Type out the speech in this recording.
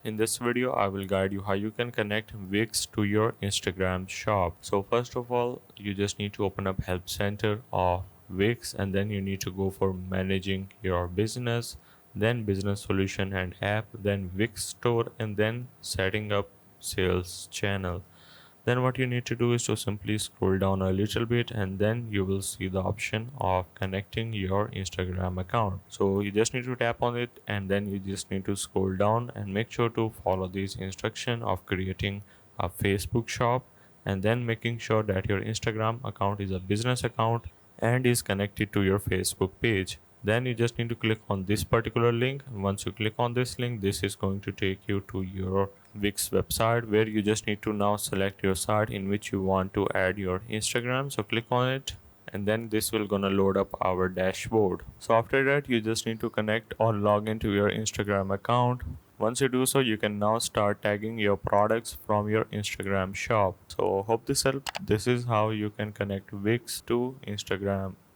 In this video, I will guide you how you can connect Wix to your Instagram shop. So first of all, you just need to open up Help Center of Wix, and then you need to go for managing your business, then business solution and app, then Wix store, and then setting up sales channel. Then what you need to do is to simply scroll down a little bit, and then you will see the option of connecting your Instagram account. So you just need to tap on it, and then you just need to scroll down and make sure to follow these instructions of creating a Facebook shop, and then making sure that your Instagram account is a business account and is connected to your Facebook page. Then you just need to click on this particular link. Once you click on this link, this is going to take you to your Wix website, where you just need to now select your site in which you want to add your Instagram. So click on it, and then this will gonna load up our dashboard. So after that, you just need to connect or log into your Instagram account. Once you do so, you can now start tagging your products from your Instagram shop. So hope this helped. This is how you can connect Wix to Instagram.